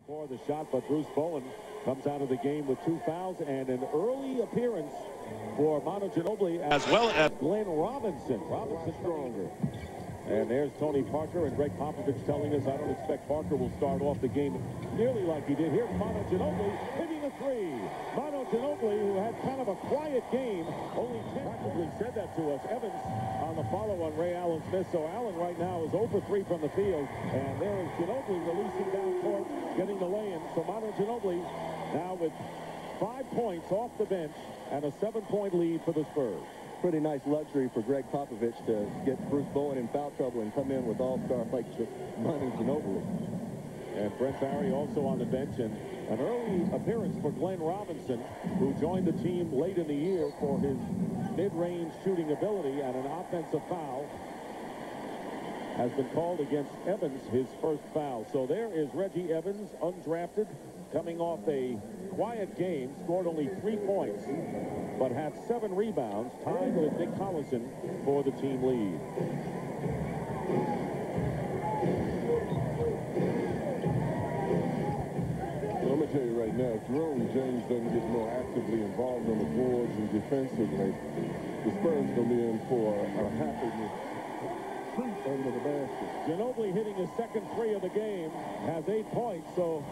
For the shot, but Bruce Bowen comes out of the game with 2 fouls and an early appearance for Manu Ginobili as well as Glenn Robinson. Robinson stronger. And there's Tony Parker and Greg Popovich telling us I don't expect Parker will start off the game nearly like he did. Here's Manu Ginobili hitting a 3. Manu Ginobili, who had kind of a quiet game, only 10 practically said that to us. Evans on the follow on Ray Allen Smith. So Allen right now is 0 for 3 from the field. And there is Ginobili releasing down court, getting the lay-in. So Manu Ginobili now with 5 points off the bench and a 7-point lead for the Spurs. Pretty nice luxury for Greg Popovich to get Bruce Bowen in foul trouble and come in with all-star like Manu Ginobili. And Brent Barry also on the bench, and an early appearance for Glenn Robinson, who joined the team late in the year for his mid-range shooting ability, and an offensive foul has been called against Evans, his first foul. So there is Reggie Evans, undrafted, coming off a quiet game, scored only 3 points, but had 7 rebounds, tied with Nick Collison for the team lead. Well, I'm going to tell you right now, if Jerome James doesn't get more actively involved on the boards and defensively, the Spurs are going to be in for a happiness treat under the basket. Ginobili hitting his second 3 of the game, has 8 points, so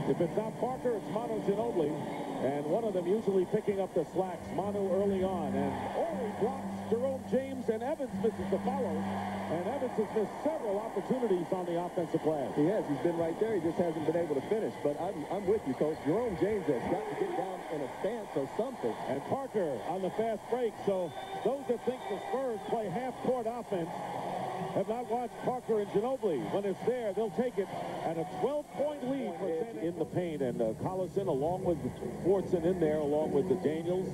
if it's not Parker, it's Manu Ginobili. And one of them usually picking up the slacks, Manu early on. And he blocks Jerome James, and Evans misses the follow. And Evans has missed several opportunities on the offensive glass. He has. He's been right there. He just hasn't been able to finish. But I'm with you, Coach. Jerome James has got to get down in a stance or something. And Parker on the fast break. So those that think the Spurs play half-court offense have not watched Parker and Ginobili. When it's there, they'll take it. And a 12-point lead for in the paint. And Collison, along with Fortson in there, along with the Daniels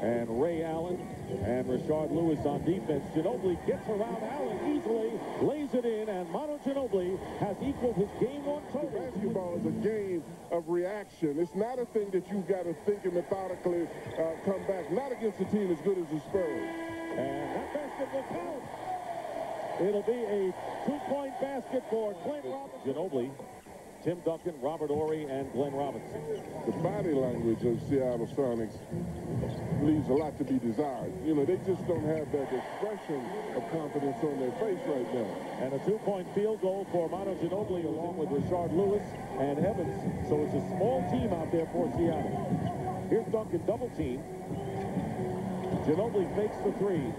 and Ray Allen and Rashard Lewis on defense. Ginobili gets around Allen easily, lays it in, and Manu Ginobili has equaled his game-1 total. Basketball is a game of reaction. It's not a thing that you've got to think and methodically come back. Not against a team as good as the Spurs. And that basket will count. It'll be a 2-point basket for Glenn Robinson. Ginobili, Tim Duncan, Robert Horry, and Glenn Robinson. The body language of Seattle Sonics leaves a lot to be desired. You know, they just don't have that expression of confidence on their face right now. And a 2-point field goal for Manu Ginobili along with Rashard Lewis and Evans. So it's a small team out there for Seattle. Here's Duncan double team. Ginobili fakes the 3.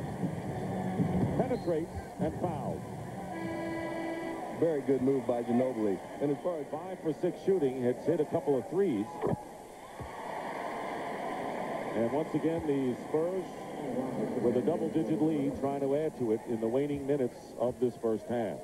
Penetrates and fouls. Very good move by Ginobili. And as far as 5 for 6 shooting, it's hit a couple of 3s. And once again, the Spurs with a double-digit lead, trying to add to it in the waning minutes of this first half.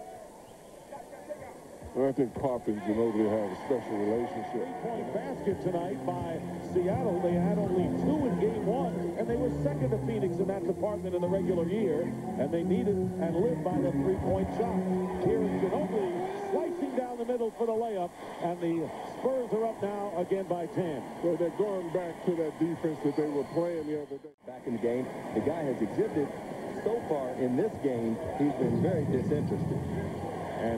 Well, I think Pop and Ginobili have a special relationship. 3-point basket tonight by Seattle. They had only 2 in game 1, and they were second to Phoenix in that department in the regular year, and they needed and lived by the 3-point shot. Here is Ginobili slicing down the middle for the layup, and the Spurs are up now again by 10. Well, they're going back to that defense that they were playing the other day. Back in the game, the guy has exhibited so far in this game, he's been very disinterested. And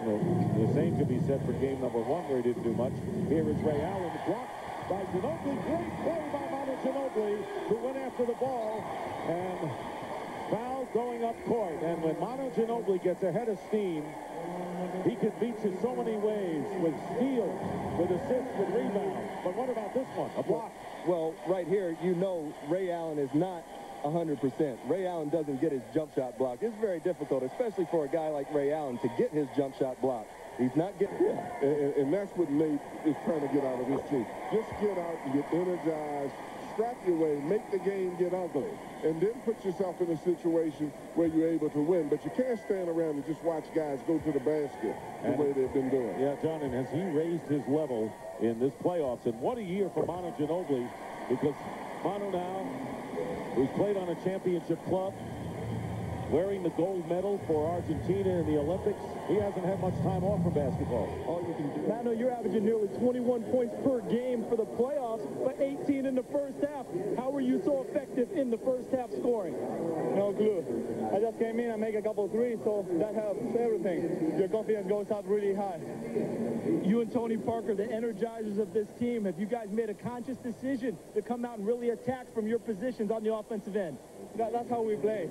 the same could be said for game number 1, where he didn't do much. Here is Ray Allen, blocked by Ginobili. Great play by Manu Ginobili, who went after the ball. And foul going up court. And when Manu Ginobili gets ahead of steam, he can beat you so many ways, with steals, with assists, with rebounds. But what about this one? A block. Well, right here, you know Ray Allen is not 100%. Ray Allen doesn't get his jump shot blocked. It's very difficult, especially for a guy like Ray Allen, to get his jump shot blocked. He's not getting it. And that's what Nate is trying to get out of this team. Just get out and get energized, strap your way, make the game get ugly, and then put yourself in a situation where you're able to win. But you can't stand around and just watch guys go to the basket the way they've been doing. Yeah, John, and has he raised his level in this playoffs? And what a year for Manu Ginobili, because Manu now, who's played on a championship club, wearing the gold medal for Argentina in the Olympics. He hasn't had much time off from basketball. All you can do. Manu, you're averaging nearly 21 points per game for the playoffs, but 18 in the first half. How were you so effective in the first half scoring? No clue. I just came in and make a couple of threes, so that helps everything. Your confidence goes up really high. You and Tony Parker, the energizers of this team, have you guys made a conscious decision to come out and really attack from your positions on the offensive end? That's how we play.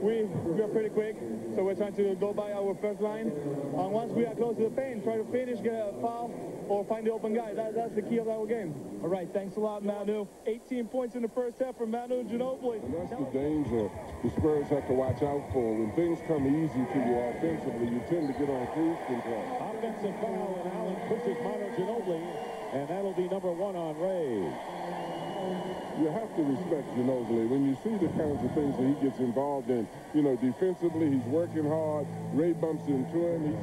We are pretty quick, so we're trying to go by our first line. And once we are close to the paint, try to finish, get a foul, or find the open guy. That's the key of our game. All right, thanks a lot, Manu. 18 points in the first half for Manu Ginobili. And that's the danger the Spurs have to watch out for. When things come easy to you offensively, you tend to get on cruise control. Offensive foul, and Allen pushes Manu Ginobili, and that'll be number 1 on Ray. You have to respect Ginobili. When you see the kinds of things that he gets involved in, you know, defensively, he's working hard. Ray bumps into him. He's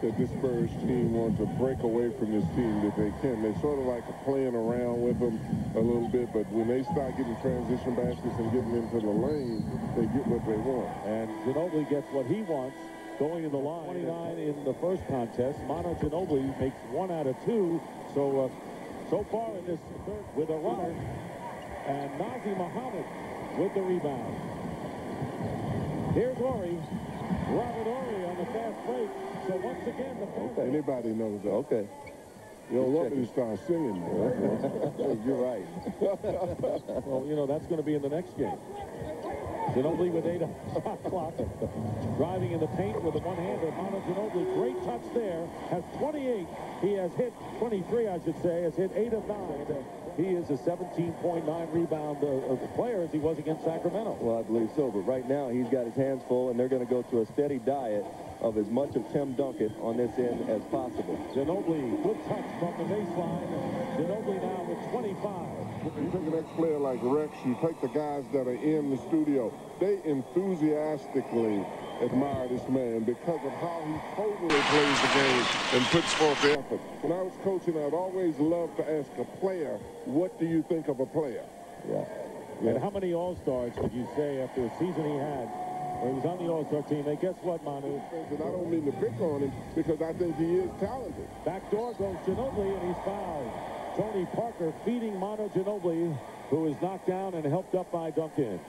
that this Spurs team wants to break away from this team that they can. They sort of like playing around with them a little bit, but when they start getting transition baskets and getting into the lane, they get what they want. And Ginobili gets what he wants going to the line. 29 in the first contest. Manu Ginobili makes 1 out of 2. So far in this third with a runner. And Nazi Muhammad with the rebound. Here's Ori. Robert Ori on the fast break. So once again, the fast break. Anybody knows that. Okay. You don't want me to start singing, man. You're right. Well, you know, that's going to be in the next game. Ginobili with 8 on the shot clock. Driving in the paint with a one-hander. Manu Ginobili, great touch there. Has 28. He has hit 23, I should say. Has hit 8 of 9. He is a 17.9 rebound player as he was against Sacramento. Well, I believe so, but right now he's got his hands full, and they're going to go to a steady diet of as much of Tim Duncan on this end as possible. Ginobili, good touch from the baseline. Ginobili now with 25. You take an ex-player like Rex, you take the guys that are in the studio, they enthusiastically admire this man because of how he totally plays the game and puts forth the effort. When I was coaching, I'd always love to ask a player, what do you think of a player? Yeah. And how many All-Stars could you say after the season he had where he was on the All-Star team? And guess what, Manu? And I don't mean to pick on him because I think he is talented. Back door goes Ginobili, and he's fouled. Tony Parker feeding Manu Ginobili, who is knocked down and helped up by Duncan.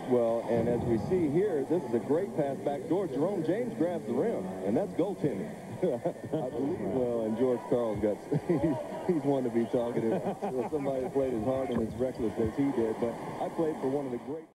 Well, and as we see here, this is a great pass back door. Jerome James grabs the rim, and that's goaltending. I believe. Well, and George Karl's got, he's one to be talkative. Somebody played as hard and as reckless as he did, but I played for one of the great